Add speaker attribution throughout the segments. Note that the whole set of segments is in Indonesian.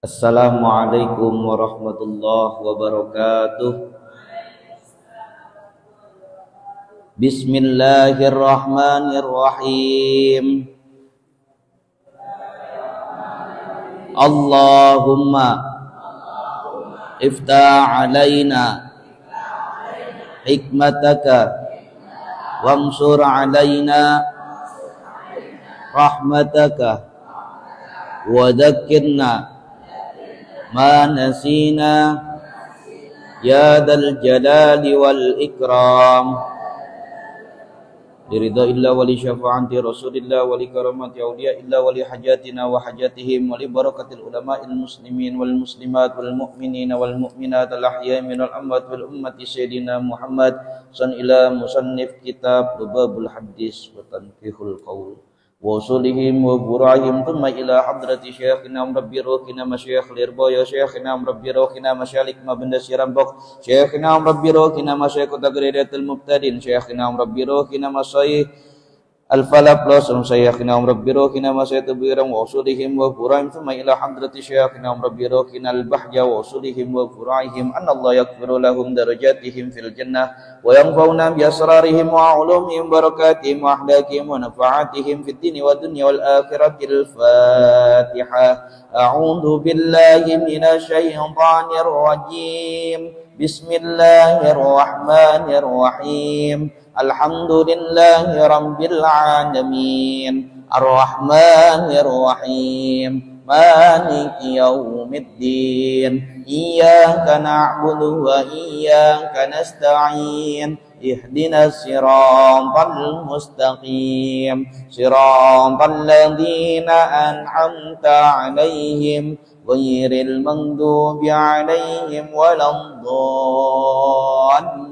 Speaker 1: Assalamualaikum warahmatullahi wabarakatuh. Bismillahirrahmanirrahim. Allahumma iftah alaina hikmataka wamsur alaina rahmataka wa dhakkirna ma nasina ya dzal jalali wal ikram. Liridha illa wali syafaati rasulillah wali karamati awliya illa wali hajatina wa hajatihim wali barakatil ulama'il muslimin wal muslimat wal mu'minina wal mu'minat al ahya'i minal amwat wal ummati sayyidina Muhammad san ila musannif kitab Lubabul Hadis wa Tanqihul Qaul wa usulihim wa burahim thumma ila hadrati syekhina murabbi ruhina masyayikh lirboyo syekhina murabbi ruhina masyalik mabenda sirambok syekhina murabbi ruhina masyayikh tagridatul mubtadin syekhina murabbi ruhina masyayikh al-falaq plus syekhina murabbi ruhina masyayikh biram wa usulihim wa burahim thumma ila hadrati syekhina murabbi ruhina al-bahja wa usulihim wa burahim anallahu yaghfiru lahum darajatihim fil jannah wa yanfa'una bi asrarihim wa ulumihim barakatihim wa ahlakihim wa nafa'atihim fid dini wa dunya wal akhirati. Al-Fatihah. A'udzu billahi minasy syaithanir rajim. Bismillahirrahmanirrahim. Alhamdulillahi rabbil alamin. Ar-Rahmanir Rahim. Maliki yaumiddin. Iyyaka na'budu wa iyyaka nasta'in. Ihdinas siratal mustaqim. Siratal ladzina an'amta 'alaihim ghairil maghdubi 'alaihim waladdallin.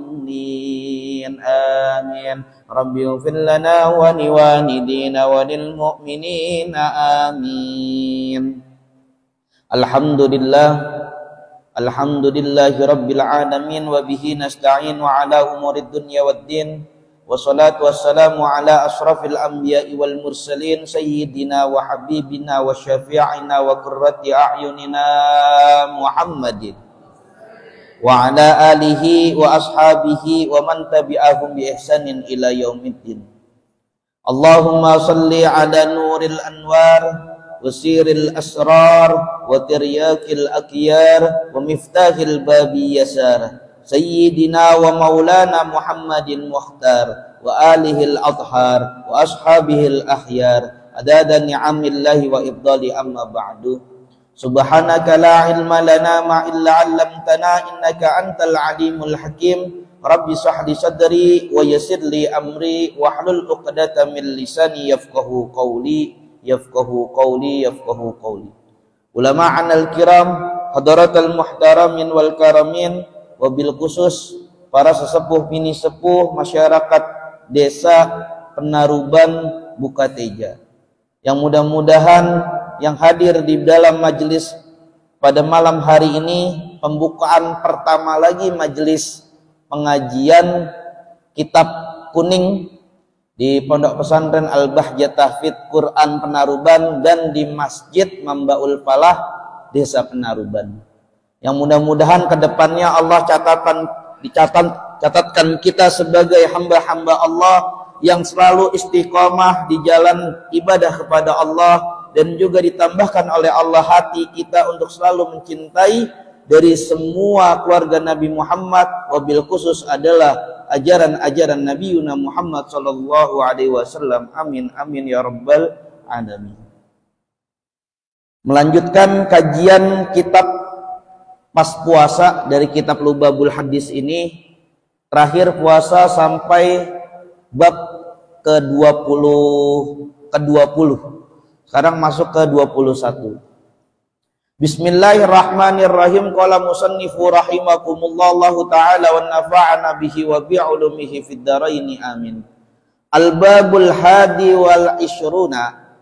Speaker 1: Amin. Rabbi ighfir lana wa liwalidina wa lil mu'minina. Amin. Alhamdulillahi rabbil alamin wa bihi nasta'in wa ala umurid dunya waddin. Wassalatu wassalamu ala asrafil anbiya'i wal mursalin sayyidina wa habibina wa syafi'ina wa qurrati a'yunina Muhammadin wa ala alihi wa ashabihi wa man tabi'ahum bi ihsanin ila yaumiddin. Allahumma salli ala nuril anwar wa siril asrar wa tiryakil akhyar wa miftahil babi yasar sayyidina wa maulana Muhammadin mukhtar wa alihil adhar wa ashabihil akhyar adada ni'amillahi wa ibdali amma ba'du. Subhanaka la ilma lana ma illa 'allamtana innaka antal alimul hakim. Rabbi shrah li sadri wa yassir li amri wahlul 'uqdatam min lisani yafqahu qawli. Ulama'an al-kiram, hadaratul muhtaramin wal karamin, wabil khusus para sesepuh bini sepuh masyarakat desa Penaruban Bukateja, yang mudah-mudahan yang hadir di dalam majelis pada malam hari ini, pembukaan pertama lagi majelis pengajian kitab kuning di Pondok Pesantren Al-Bahjah Tahfidz Quran Penaruban dan di Masjid Mambaul Falah Desa Penaruban. Yang mudah-mudahan kedepannya Allah catatkan kita sebagai hamba-hamba Allah yang selalu istiqomah di jalan ibadah kepada Allah, dan juga ditambahkan oleh Allah hati kita untuk selalu mencintai dari semua keluarga Nabi Muhammad, wabil khusus adalah ajaran-ajaran Nabi Yuna Muhammad sallallahu alaihi wasallam. Amin amin ya rabbal alamin. Melanjutkan kajian kitab pas puasa dari kitab Lubabul Hadis ini, terakhir puasa sampai bab ke-20. Sekarang masuk ke 21. Bismillahirrahmanirrahim. Qala musannifu rahimakumullahu ta'ala wa nafa'ana bihi wa bi'ulumihi fid dharaini amin. Al-babul hadi wal ishruna,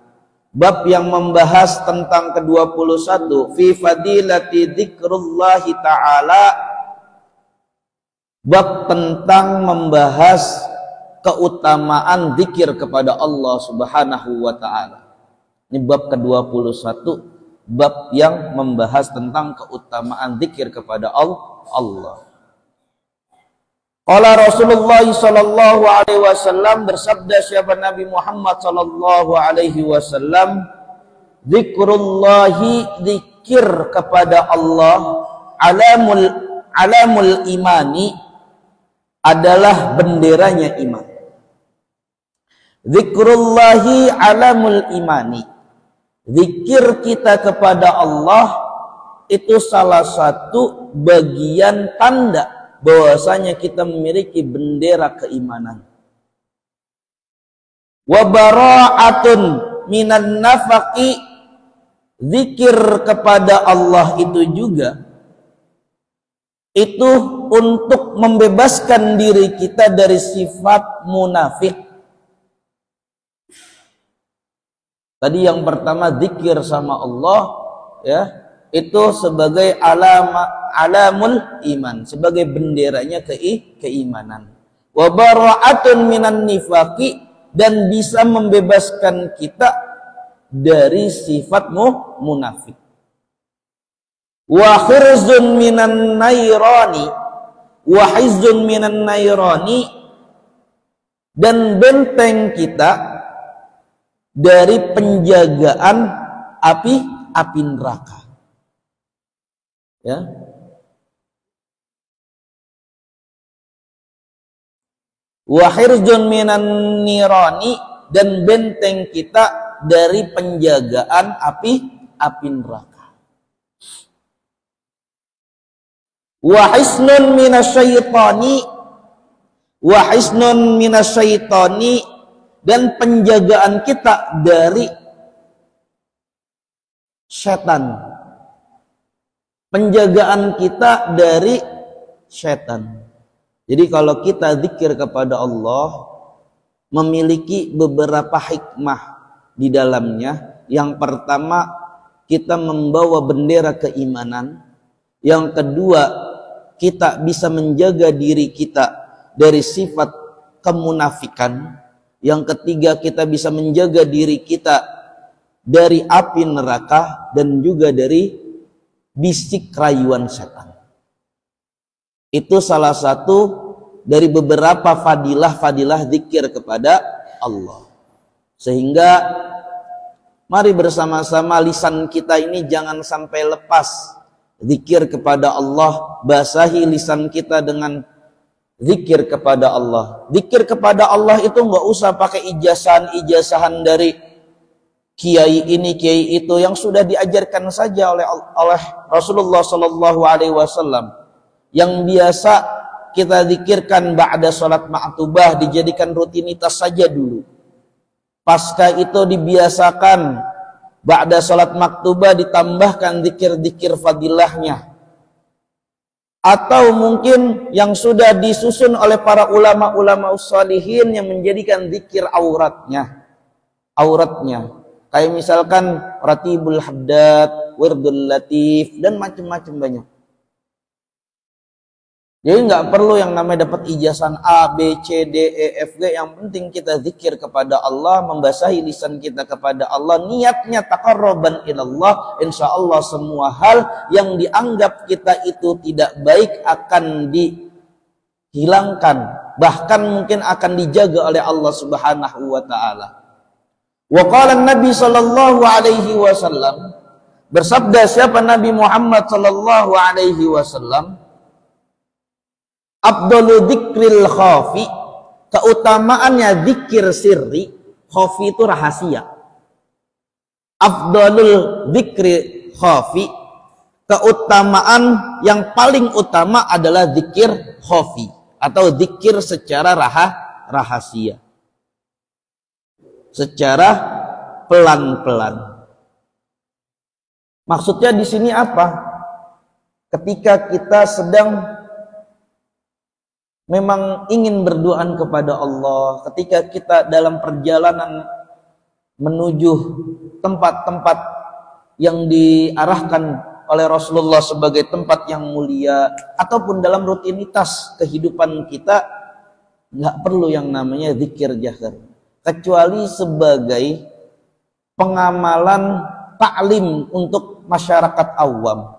Speaker 1: bab yang membahas tentang ke-21, fi fadilati dzikrullahi ta'ala, bab tentang membahas keutamaan zikir kepada Allah Subhanahu wa taala. Ini bab ke-21, bab yang membahas tentang keutamaan zikir kepada Allah. Qala Rasulullah sallallahu alaihi wasallam, bersabda siapa Nabi Muhammad sallallahu alaihi wasallam, zikrullahi, zikir kepada Allah, alamul imani, adalah benderanya iman. Zikrullahi alamul imani, zikir kita kepada Allah itu salah satu bagian tanda bahwasanya kita memiliki bendera keimanan. Wa bara'atun minan nafaqi, zikir kepada Allah itu juga itu untuk membebaskan diri kita dari sifat munafik. Tadi yang pertama zikir sama Allah, ya, itu sebagai alamul iman, sebagai benderanya keimanan. Wa bara'atun minan nifaqi, dan bisa membebaskan kita dari sifat munafik. Wa khirzun minan nairani, wa hizzun minan nairani, dan benteng kita dari penjagaan api neraka. Ya. Wa hirzun minan nirani, dan benteng kita dari penjagaan api neraka. Wa hisnun minasyaitani, wa hisnun minasyaitani, dan penjagaan kita dari setan. Penjagaan kita dari setan. Jadi kalau kita zikir kepada Allah, memiliki beberapa hikmah di dalamnya. Yang pertama, kita membawa bendera keimanan. Yang kedua, kita bisa menjaga diri kita dari sifat kemunafikan. Yang ketiga, kita bisa menjaga diri kita dari api neraka dan juga dari bisik rayuan setan. Itu salah satu dari beberapa fadilah zikir kepada Allah. Sehingga mari bersama-sama lisan kita ini jangan sampai lepas zikir kepada Allah. Basahi lisan kita dengan zikir kepada Allah. Zikir kepada Allah itu nggak usah pakai ijazahan dari kiai ini, kiai itu, yang sudah diajarkan saja oleh Rasulullah Sallallahu Alaihi Wasallam. Yang biasa kita zikirkan ba'da salat ma'tubah, dijadikan rutinitas saja dulu. Pasca itu dibiasakan ba'da salat maktubah ditambahkan zikir-zikir fadilahnya. Atau mungkin yang sudah disusun oleh para ulama-ulama ussalihin yang menjadikan zikir auratnya. Kayak misalkan Ratibul Haddad, Wirdul Latif, dan macam-macam banyak. Jadi nggak perlu yang namanya dapat ijazah A, B, C, D, E, F, G. Yang penting kita zikir kepada Allah, membasahi lisan kita kepada Allah. Niatnya taqarruban ilallah. Insya Allah semua hal yang dianggap kita itu tidak baik akan dihilangkan. Bahkan mungkin akan dijaga oleh Allah Subhanahu wa ta'ala. Wa qala Nabi sallallahu alaihi wasallam, bersabda siapa Nabi Muhammad sallallahu alaihi wasallam, Abdul dzikril khafi, keutamaannya zikir sirri. Khafi itu rahasia. Abdul dzikri khafi, keutamaan yang paling utama adalah zikir khafi atau zikir secara rahasia, secara pelan-pelan. Maksudnya di sini apa? Ketika kita sedang memang ingin berdoa kepada Allah, ketika kita dalam perjalanan menuju tempat-tempat yang diarahkan oleh Rasulullah sebagai tempat yang mulia, ataupun dalam rutinitas kehidupan kita, nggak perlu yang namanya zikir jahar, kecuali sebagai pengamalan taklim untuk masyarakat awam,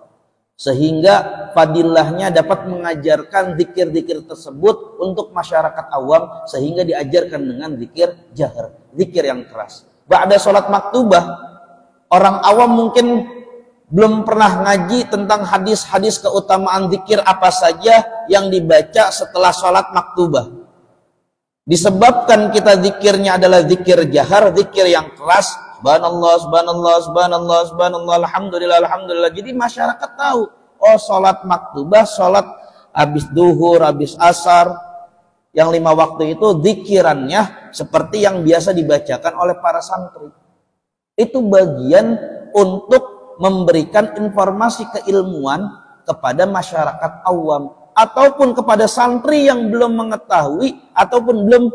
Speaker 1: sehingga fadilahnya dapat mengajarkan zikir-zikir tersebut untuk masyarakat awam, sehingga diajarkan dengan zikir jahar, zikir yang keras. Ba'da sholat maktubah, orang awam mungkin belum pernah ngaji tentang hadis-hadis keutamaan zikir apa saja yang dibaca setelah sholat maktubah. Disebabkan kita zikirnya adalah zikir jahar, zikir yang keras, subhanallah, subhanallah, subhanallah, subhanallah, alhamdulillah, alhamdulillah. Jadi masyarakat tahu, oh sholat maktubah, sholat habis duhur, habis asar, yang 5 waktu itu zikirannya seperti yang biasa dibacakan oleh para santri. Itu bagian untuk memberikan informasi keilmuan kepada masyarakat awam ataupun kepada santri yang belum mengetahui ataupun belum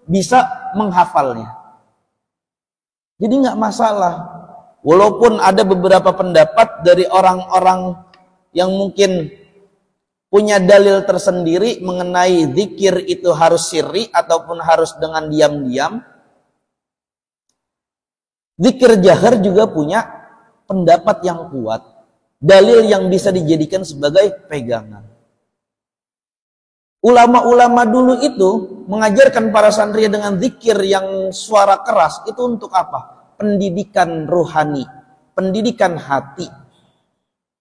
Speaker 1: bisa menghafalnya. Jadi nggak masalah, walaupun ada beberapa pendapat dari orang-orang yang mungkin punya dalil tersendiri mengenai zikir itu harus sirri ataupun harus dengan diam-diam. Zikir jahar juga punya pendapat yang kuat, dalil yang bisa dijadikan sebagai pegangan. Ulama-ulama dulu itu mengajarkan para santri dengan zikir yang suara keras itu untuk apa? Pendidikan rohani, pendidikan hati.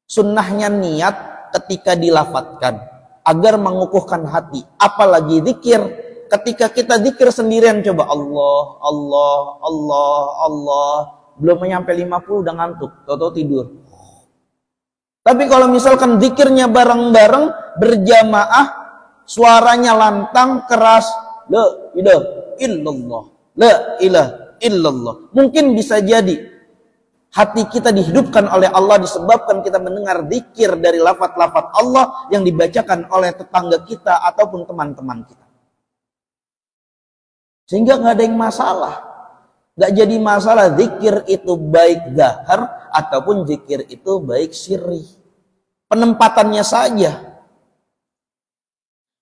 Speaker 1: Sunnahnya niat ketika dilafatkan agar mengukuhkan hati. Apalagi zikir, ketika kita zikir sendirian, coba Allah, Allah, Allah, Allah, belum nyampe 50 udah ngantuk, tahu-tahu tidur. Tapi kalau misalkan zikirnya bareng-bareng berjamaah, suaranya lantang keras, la ilaha illallah, la ilaha illallah, mungkin bisa jadi hati kita dihidupkan oleh Allah disebabkan kita mendengar zikir dari lafaz-lafaz Allah yang dibacakan oleh tetangga kita ataupun teman-teman kita. Sehingga nggak ada yang masalah. Nggak jadi masalah zikir itu baik zahar ataupun zikir itu baik sirri. Penempatannya saja.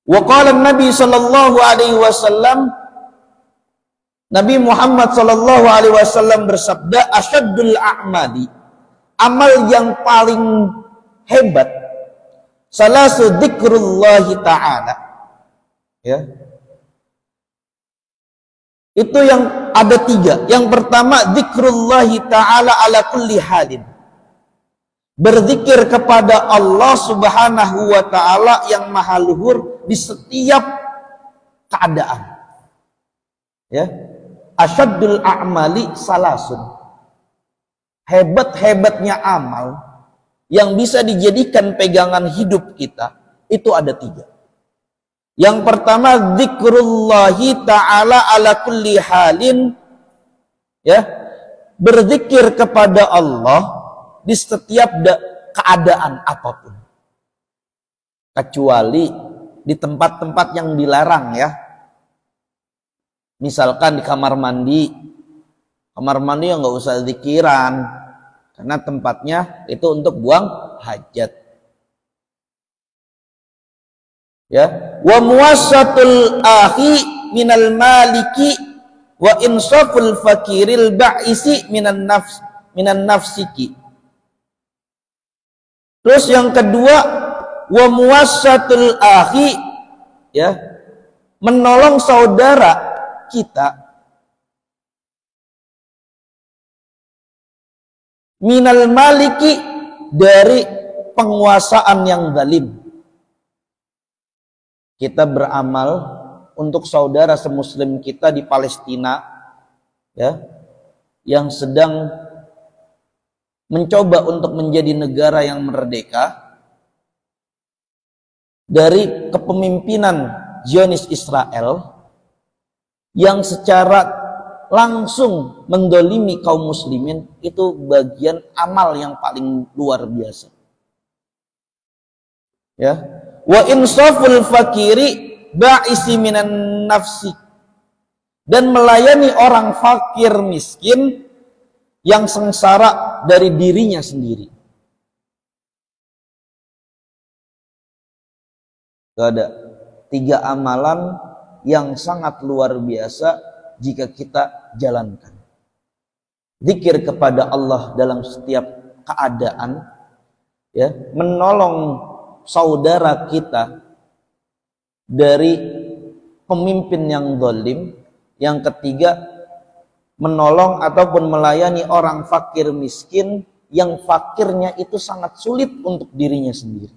Speaker 1: Wa qala Nabi sallallahu alaihi wasallam, Nabi Muhammad sallallahu alaihi wasallam bersabda, asyaddul a'mali, amal yang paling hebat, salasu dzikrullahi ta'ala. Ya. Itu yang ada 3. Yang pertama, dzikrullahi ta'ala ala kulli halin. Berzikir kepada Allah subhanahu wa ta'ala yang maha luhur di setiap keadaan. Ya. Asyaddul a'mali salasun. Hebat-hebatnya amal yang bisa dijadikan pegangan hidup kita, itu ada 3. Yang pertama, dzikrullahi ta'ala ala kulli halin, ya, berzikir kepada Allah di setiap keadaan apapun, kecuali di tempat-tempat yang dilarang, ya. Misalkan di kamar mandi ya nggak usah zikiran, karena tempatnya itu untuk buang hajat. Ya, wa muwassatul akhi minal maliki wa insaful fakiril ba'isi minan nafsiki. Terus yang kedua, wa muwassatul akhi, ya, menolong saudara kita, minal maliki, dari penguasaan yang zalim. Kita beramal untuk saudara semuslim kita di Palestina, ya, yang sedang mencoba untuk menjadi negara yang merdeka dari kepemimpinan Zionis Israel yang secara langsung mendolimi kaum muslimin. Itu bagian amal yang paling luar biasa, ya. Wa insaful fakiri ba'isi minan nafsi, dan melayani orang fakir miskin yang sengsara dari dirinya sendiri. Ada 3 amalan yang sangat luar biasa jika kita jalankan. zikir kepada Allah dalam setiap keadaan, ya, menolong saudara kita dari pemimpin yang zalim. Yang ketiga, menolong ataupun melayani orang fakir miskin yang fakirnya itu sangat sulit untuk dirinya sendiri.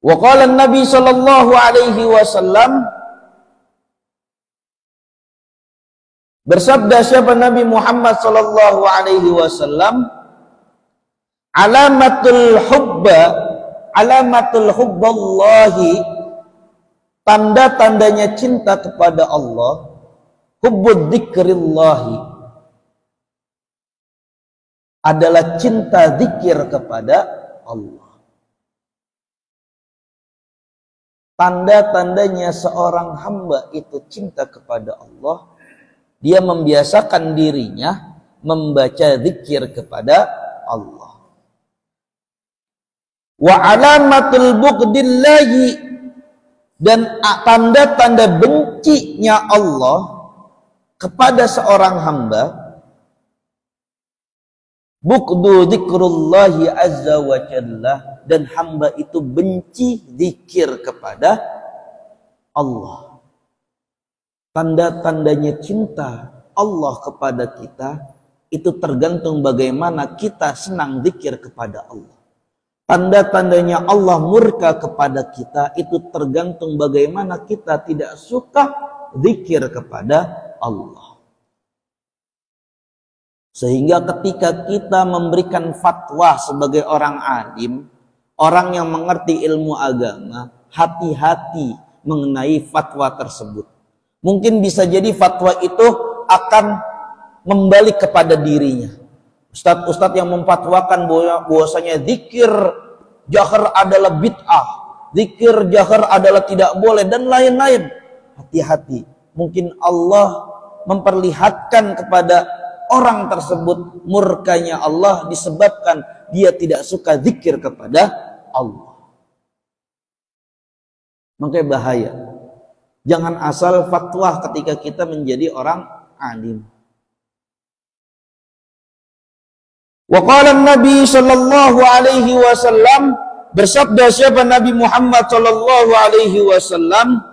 Speaker 1: Wa qala Nabi sallallahu alaihi wasallam, bersabda siapa Nabi Muhammad sallallahu alaihi wasallam, alamatul hubballahi, tanda-tandanya cinta kepada Allah, hubbud dzikrillahi, adalah cinta zikir kepada Allah. Tanda-tandanya seorang hamba itu cinta kepada Allah, dia membiasakan dirinya membaca zikir kepada Allah. Wa alamatul bughdillahi, dan tanda-tanda bencinya Allah kepada seorang hamba, bughdu dzikrullahi azza wa jalla, dan hamba itu benci zikir kepada Allah. Tanda-tandanya cinta Allah kepada kita itu tergantung bagaimana kita senang zikir kepada Allah. Tanda-tandanya Allah murka kepada kita itu tergantung bagaimana kita tidak suka zikir kepada Allah. Sehingga ketika kita memberikan fatwa sebagai orang alim, orang yang mengerti ilmu agama, hati-hati mengenai fatwa tersebut. Mungkin bisa jadi fatwa itu akan membalik kepada dirinya. Ustadz-ustadz yang memfatwakan bahwasanya zikir jahar adalah bid'ah, zikir jahar adalah tidak boleh, dan lain-lain. Hati-hati, mungkin Allah memperlihatkan kepada orang tersebut murkanya Allah disebabkan dia tidak suka zikir kepada Allah. Makanya bahaya. Jangan asal fatwa ketika kita menjadi orang alim. Wa qala Nabi sallallahu alaihi wasallam, bersabda siapa Nabi Muhammad sallallahu alaihi wasallam,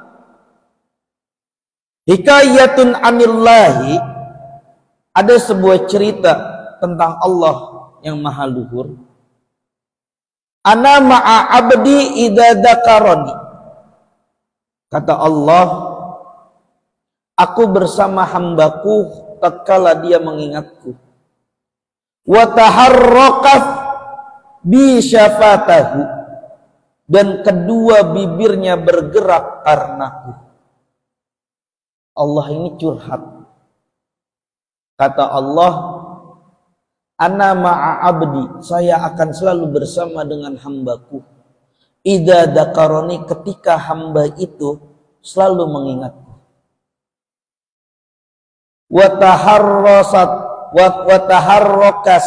Speaker 1: hikayatun anillahi, ada sebuah cerita tentang Allah yang maha luhur. Ana ma'a abdi idza dzakarani, kata Allah, aku bersama hambaku tatkala dia mengingatku. Wa taharraqat bi syafatahu, dan kedua bibirnya bergerak karenaku. Allah ini curhat. Kata Allah, ana ma'a abdi, saya akan selalu bersama dengan hambaku. Idza dzakarani, ketika hamba itu selalu mengingatku. Wa taharrakas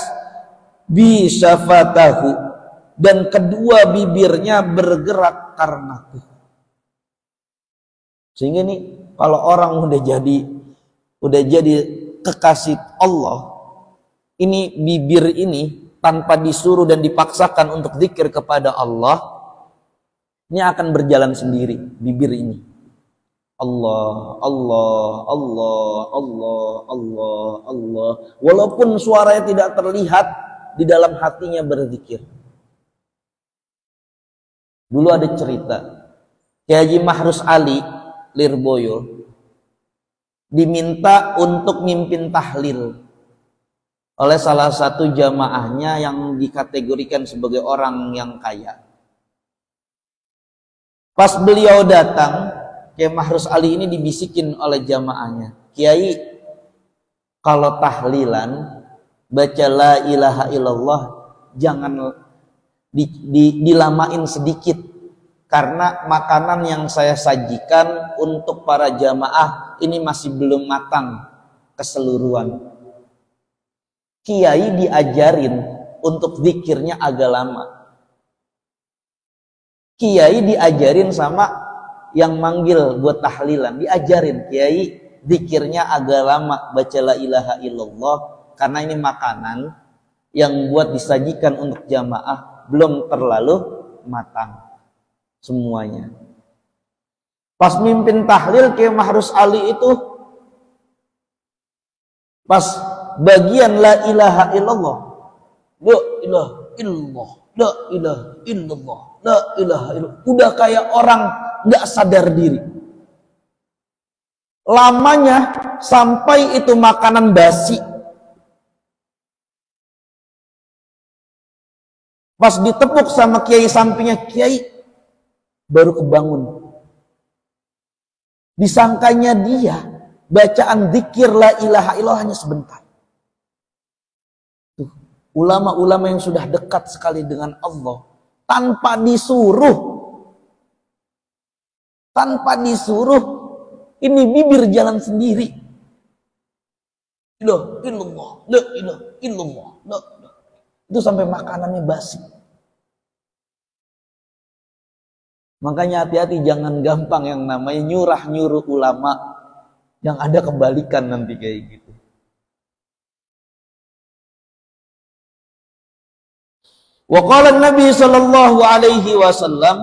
Speaker 1: bi syafatahu, dan kedua bibirnya bergerak karenaku. Sehingga ini kalau orang udah jadi kekasih Allah, ini bibir ini tanpa disuruh dan dipaksakan untuk zikir kepada Allah, ini akan berjalan sendiri bibir ini. Allah, Allah, Allah, Allah, Allah, Allah. Walaupun suaranya tidak terlihat, di dalam hatinya berzikir. Dulu ada cerita, Kiai Haji Mahrus Ali Lirboyo diminta untuk mimpin tahlil oleh salah satu jamaahnya yang dikategorikan sebagai orang yang kaya. Pas beliau datang, Kiai Mahrus Ali ini dibisikin oleh jamaahnya, Kiai, kalau tahlilan baca la ilaha illallah jangan dilamain sedikit, karena makanan yang saya sajikan untuk para jamaah ini masih belum matang keseluruhan. Kiai diajarin untuk zikirnya agak lama. Kiai diajarin sama yang manggil buat tahlilan, diajarin, Kiai zikirnya agak lama baca la ilaha illallah, karena ini makanan yang buat disajikan untuk jamaah belum terlalu matang semuanya. Pas mimpin tahlil Kiai Mahrus Ali itu, pas bagian la ilaha illallah, la ilaha illallah, la ilaha illallah, la ilaha illallah, udah kayak orang nggak sadar diri. Lamanya sampai itu makanan basi. Pas ditepuk sama kiai sampingnya, kiai baru kebangun. Disangkanya dia bacaan zikir la ilaha illallah hanya sebentar. Tuh, ulama-ulama yang sudah dekat sekali dengan Allah, tanpa disuruh, ini bibir jalan sendiri. La illallah, la ilaha illallah, la. Itu sampai makanannya basi. Makanya hati-hati, jangan gampang yang namanya nyuruh ulama, yang ada kebalikan nanti kayak gitu. Wa qala Nabi sallallahu alaihi wasallam,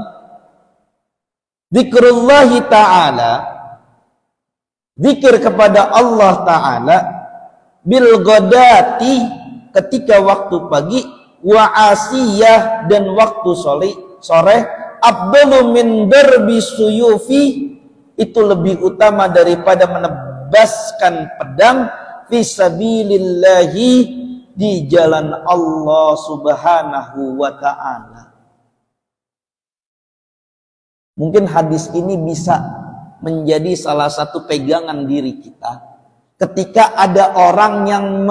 Speaker 1: zikrullahi ta'ala, zikir kepada Allah Ta'ala, bil ghadati, ketika waktu pagi, wa asiyah, dan waktu sore, afdalu min darbi suyufi, itu lebih utama daripada menebaskan pedang fi sabilillahi, di jalan Allah Subhanahu wa ta'ala. Mungkin hadis ini bisa menjadi salah satu pegangan diri kita ketika ada orang yang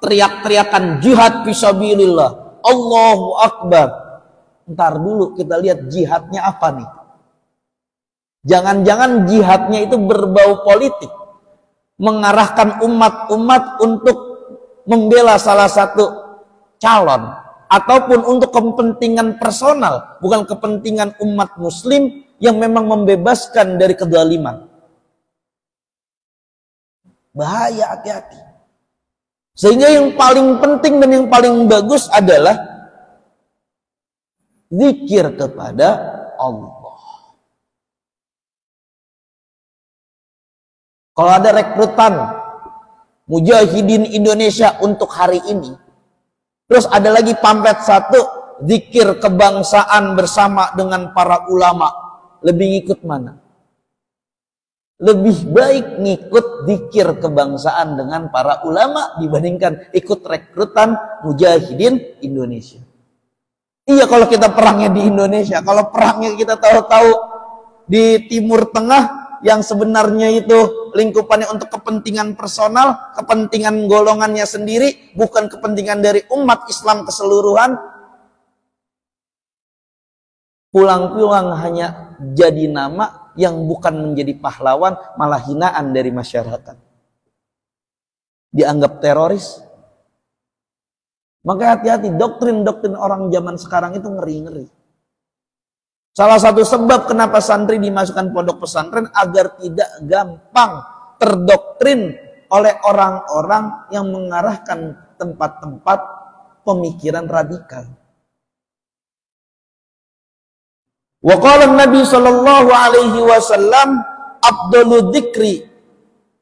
Speaker 1: teriak-teriakan jihad fisabilillah, Allahu Akbar. Ntar dulu kita lihat jihadnya apa nih. Jangan-jangan jihadnya itu berbau politik, mengarahkan umat-umat untuk membela salah satu calon, ataupun untuk kepentingan personal, bukan kepentingan umat muslim yang memang membebaskan dari kezaliman. Bahaya, hati-hati. Sehingga yang paling penting dan yang paling bagus adalah zikir kepada Allah. Kalau ada rekrutan Mujahidin Indonesia untuk hari ini, terus ada lagi pamflet satu, zikir kebangsaan bersama dengan para ulama, lebih ngikut mana? Lebih baik ngikut zikir kebangsaan dengan para ulama dibandingkan ikut rekrutan Mujahidin Indonesia. Iya, kalau kita perangnya di Indonesia, kalau perangnya kita tahu-tahu di Timur Tengah yang sebenarnya itu lingkupannya untuk kepentingan personal, kepentingan golongannya sendiri, bukan kepentingan dari umat Islam keseluruhan, pulang-pulang hanya jadi nama yang bukan menjadi pahlawan, malah hinaan dari masyarakat. Dianggap teroris. Maka hati-hati, doktrin-doktrin orang zaman sekarang itu ngeri-ngeri. Salah satu sebab kenapa santri dimasukkan pondok pesantren agar tidak gampang terdoktrin oleh orang-orang yang mengarahkan tempat-tempat pemikiran radikal. Wa qala Nabi sallallahu alaihi wasallam, afdalu dzikri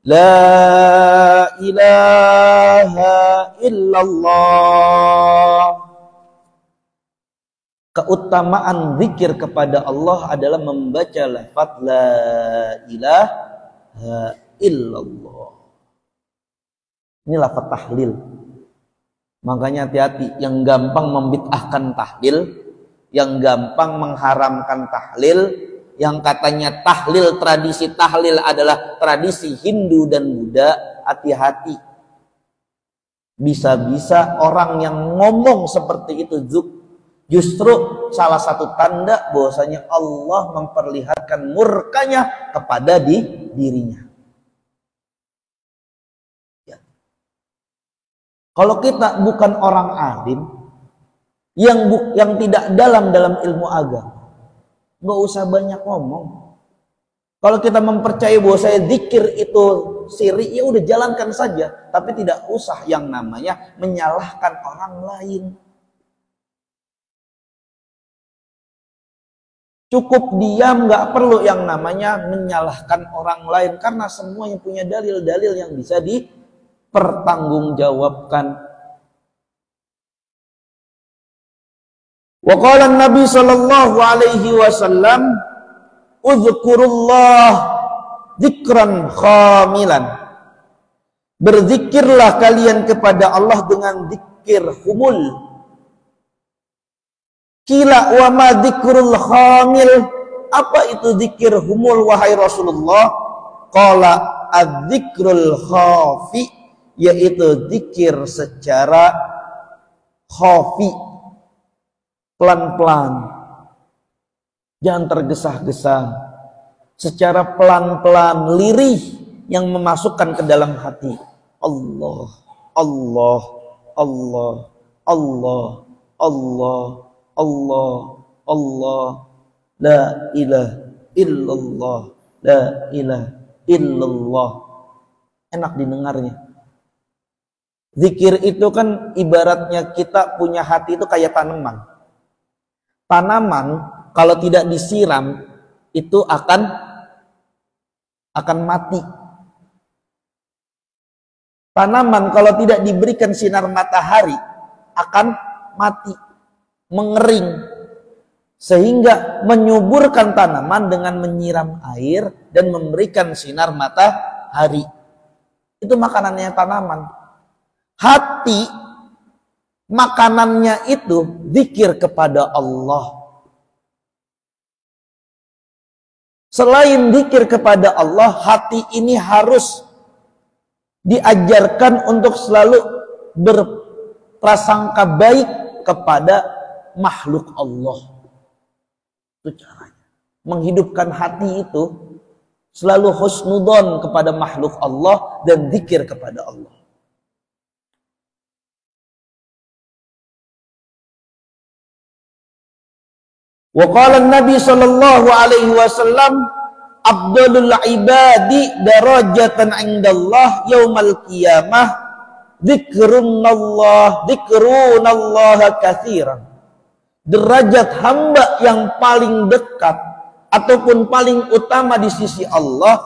Speaker 1: la ilaha illallah. Keutamaan zikir kepada Allah adalah membaca lafaz la ilaha illallah. Ini lafaz tahlil. Makanya hati-hati yang gampang membid'ahkan tahlil, yang gampang mengharamkan tahlil, yang katanya tahlil, tradisi tahlil adalah tradisi Hindu dan Buddha. Hati-hati, bisa-bisa orang yang ngomong seperti itu justru salah satu tanda bahwasanya Allah memperlihatkan murkanya kepada dirinya. Ya. Kalau kita bukan orang alim, yang tidak dalam ilmu agama, nggak usah banyak ngomong. Kalau kita mempercayai bahwa saya zikir itu syirik, ya udah jalankan saja, tapi tidak usah yang namanya menyalahkan orang lain. Cukup diam, nggak perlu yang namanya menyalahkan orang lain, karena semuanya punya dalil-dalil yang bisa dipertanggungjawabkan. Wa qala Nabi sallallahu alaihi wasallam, "Udzkurullah dzikran khamilan." Berzikirlah kalian kepada Allah dengan zikir humul. Kila wa ma dzikrul khamil, apa itu zikir humul wahai Rasulullah? Qala adz-dzikrul khafi, yaitu zikir secara khafi, pelan-pelan, jangan tergesa-gesa, secara pelan-pelan, lirih, yang memasukkan ke dalam hati. Allah, Allah, Allah, Allah, Allah, Allah, Allah, la ilaha illallah, la ilaha illallah. Enak didengarnya. Zikir itu kan ibaratnya kita punya hati itu kayak tanaman. Tanaman kalau tidak disiram itu akan mati. Tanaman kalau tidak diberikan sinar matahari akan mati, mengering, sehingga menyuburkan tanaman dengan menyiram air dan memberikan sinar matahari. Itu makanannya tanaman. Hati, makanannya itu zikir kepada Allah. Selain zikir kepada Allah, hati ini harus diajarkan untuk selalu berprasangka baik kepada makhluk Allah. Itu caranya. Menghidupkan hati itu selalu husnudon kepada makhluk Allah dan zikir kepada Allah. Wa qala Nabi sallallahu alaihi wasallam, afdalul ibadi darajatan indallah yaumal qiyamah dzikrunallaha katsiran. Derajat hamba yang paling dekat ataupun paling utama di sisi Allah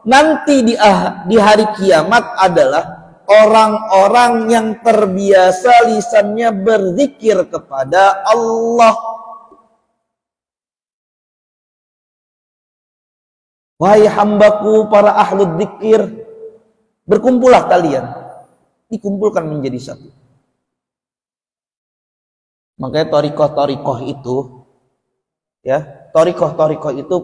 Speaker 1: nanti di hari kiamat adalah orang-orang yang terbiasa lisannya berzikir kepada Allah. Wahai hambaku, para ahlu dzikir, berkumpullah kalian, dikumpulkan menjadi satu. Makanya torikoh itu, ya, torikoh itu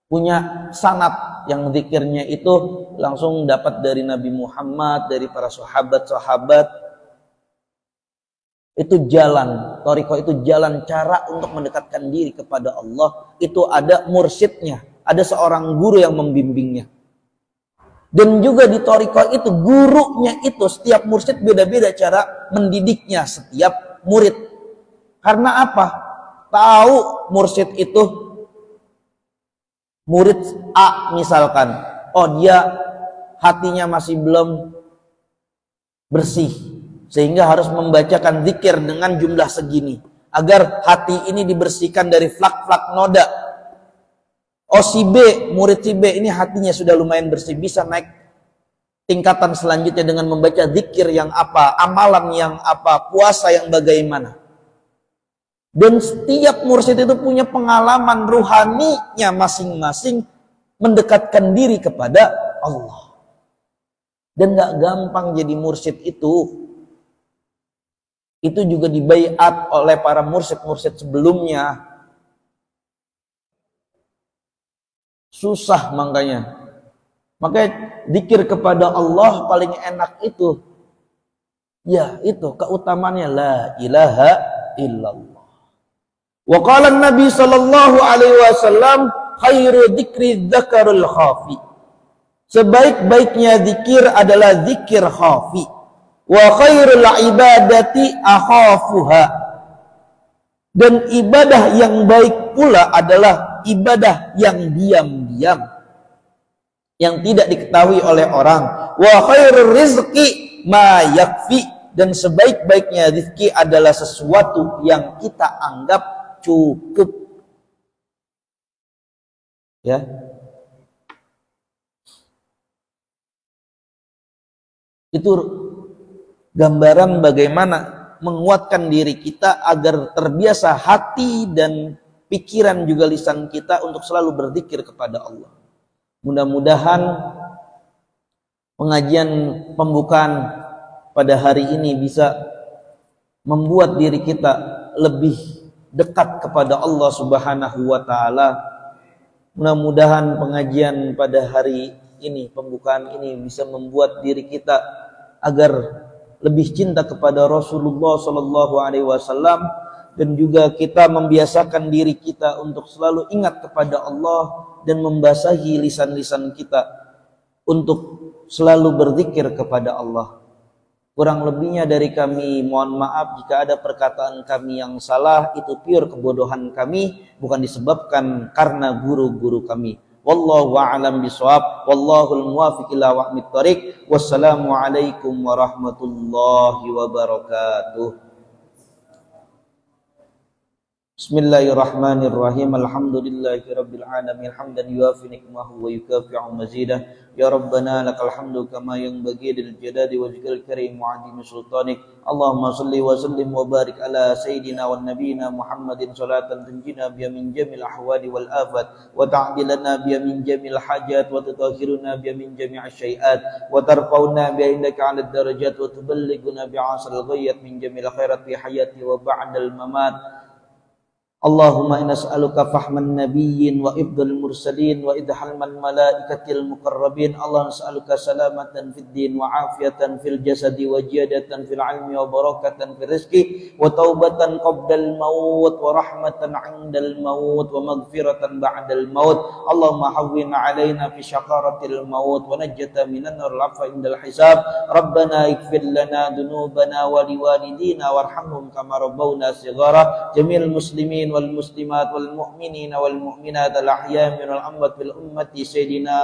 Speaker 1: punya sanad yang zikirnya itu langsung dapat dari Nabi Muhammad, dari para sahabat. Itu jalan, torikoh itu jalan cara untuk mendekatkan diri kepada Allah. Itu ada mursyidnya, ada seorang guru yang membimbingnya. Dan juga di torikoh itu gurunya itu setiap mursyid beda-beda cara mendidiknya setiap murid. Karena apa? Tahu mursyid itu murid A misalkan, oh dia hatinya masih belum bersih, sehingga harus membacakan zikir dengan jumlah segini agar hati ini dibersihkan dari flak-flak noda. Oh si B, murid si B ini hatinya sudah lumayan bersih, bisa naik tingkatan selanjutnya dengan membaca zikir yang apa, amalan yang apa, puasa yang bagaimana. Dan setiap mursyid itu punya pengalaman ruhaninya masing-masing mendekatkan diri kepada Allah. Dan gak gampang jadi mursyid itu. Itu juga dibaiat oleh para mursyid-mursyid sebelumnya. Susah makanya. Makanya zikir kepada Allah paling enak itu. Ya itu keutamaannya la ilaha illallah. Wa qala Nabi sallallahu alaihi wasallam khairu dzikri dzakarul khafi. Sebaik-baiknya zikir adalah zikir khafi. Wa khairul ibadati akhafuha. Dan ibadah yang baik pula adalah ibadah yang diam-diam, yang tidak diketahui oleh orang. Wa khairur rizqi ma yakfi, dan sebaik-baiknya rezeki adalah sesuatu yang kita anggap cukup. Ya. Itu gambaran bagaimana menguatkan diri kita agar terbiasa hati dan pikiran juga lisan kita untuk selalu berzikir kepada Allah. Mudah-mudahan pengajian pembukaan pada hari ini bisa membuat diri kita lebih dekat kepada Allah Subhanahu wa taala. Mudah-mudahan pengajian pada hari ini, pembukaan ini, bisa membuat diri kita agar lebih cinta kepada Rasulullah sallallahu alaihi wasallam, dan juga kita membiasakan diri kita untuk selalu ingat kepada Allah dan membasahi lisan-lisan kita untuk selalu berzikir kepada Allah. Kurang lebihnya dari kami mohon maaf jika ada perkataan kami yang salah, itu pure kebodohan kami, bukan disebabkan karena guru-guru kami. Wallahu a'lam bishawab, wallahul muwaffiq ila aqwamit thoriq. Wassalamu alaikum warahmatullahi wabarakatuh. Bismillahirrahmanirrahim. Alhamdulillahi rabbil alamin, hamdan yuafi nikmahu wa yukafi'u mazidah. Ya Rabbana lakal hamdu kama yanbaghi lil jalali wajhikal karim wa 'azimi sultanik. Allahumma salli wa sallim wa barik ala sayyidina wa nabiyina Muhammadin salatan tunjina biha min jamil ahwali wal afat, wa ta'dilana biha min jamil hajat, wa tutahhiruna biha min jami'asy syai'at, wa tarfa'una biha indaka 'alad darajat, wa tuballighuna biha 'asal ghayat min jamil khairat fi hayati wa ba'dal mamat. Allahumma inna nas'aluka fahman nabiyyin wa ibdal mursalin wa idhalman malaikatil muqarrabin. Allahumma nas'aluka salamatan fid din wa afiatan fil jasadi wa jiyadatan fil ilmi wa barakatan fil rizqi wa taubatan qabdal maut wa rahmatan 'indal maut wa maghfiratan ba'dal maut. Allahumma hawwin 'alaina fi syaqaratil maut wa najjata minan nar lafa indal hisab. Rabbana ighfir lana dunubana wa liwalidina warhamhum kama rabbawna shighara. Jamil muslimin wal muslimat wal mu'minina wal mu'minat al ahya minal amwat bil ummati sayyidina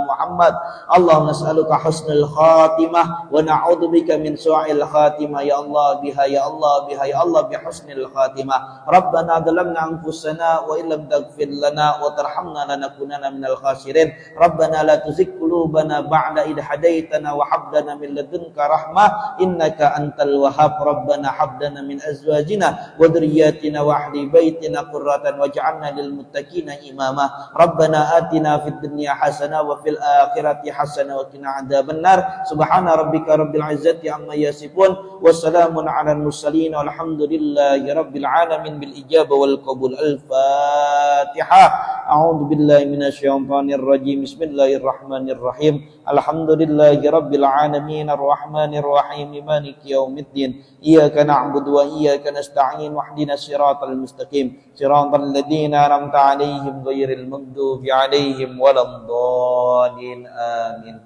Speaker 1: Muhammad. Allahumma nas'aluka husnul khatimah wa na'udzubika min su'il khatimah. Ya Allah biha, ya Allah biha, ya Allah bi husnil khatimah. Rabbana dhalamna anfusana wa illam taghfir lana wa tarhamna lanakunanna minal khasirin. Rabbana la tuzigh qulubana ba'da idh hadaitana wa hab lana min ladunka rahmah innaka antal wahhab. Rabbana hab lana min azwajina wa dhurriyyatina wa ahli baitina qurratan waj'alna lil muttaqina imama. Rabbana atina fid dunya hasanah wa fil akhirati hasanah wa qina adzabannar. Subhana rabbika rabbil izzati amma yasifun, wassalamun 'alal mursalin walhamdulillahi rabbil alamin bil ijabah wal qabul. Al-Fatihah. A'udzu billahi minasyaitonir rajim. Bismillahirrahmanirrahim. Alhamdulillahi rabbil alamin arrahmanir rahim maliki yaumiddin. Iyyaka na'budu wa iyyaka nasta'in wahdinas siratal mustaqim siratal ladzina an'amta 'alaihim ghairil maghdubi 'alaihim waladdallin. Amin.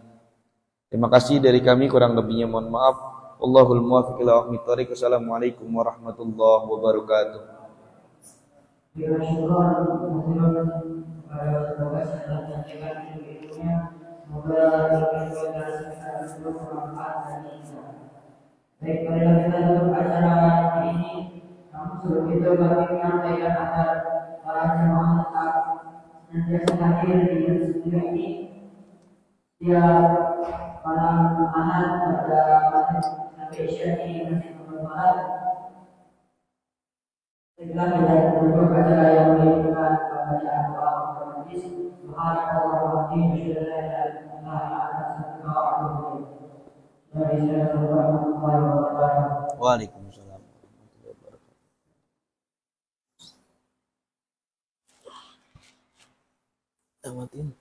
Speaker 1: Terima kasih dari kami, kurang lebihnya mohon maaf. Wallahul muwaffiq ila aqwamit thoriq. Wassalamualaikum warahmatullahi wabarakatuh.
Speaker 2: Baik, marilah kita tutup acara hari ini. Namun sebelum itu kami menyampaikan agar para jemaah tetap senantiasa hadir di studio ini. Setiap malam Ahad pada sampai Isya ini masih bermalam. Setelah kita tutup acara yang melibatkan pembacaan doa otomatis, subhanallah wa bihamdihi asyhadu an la ilaha illallah wa asyhadu anna Muhammadan rasulullah.
Speaker 1: Waalaikumsalam warahmatullahi wabarakatuh. Tamatin.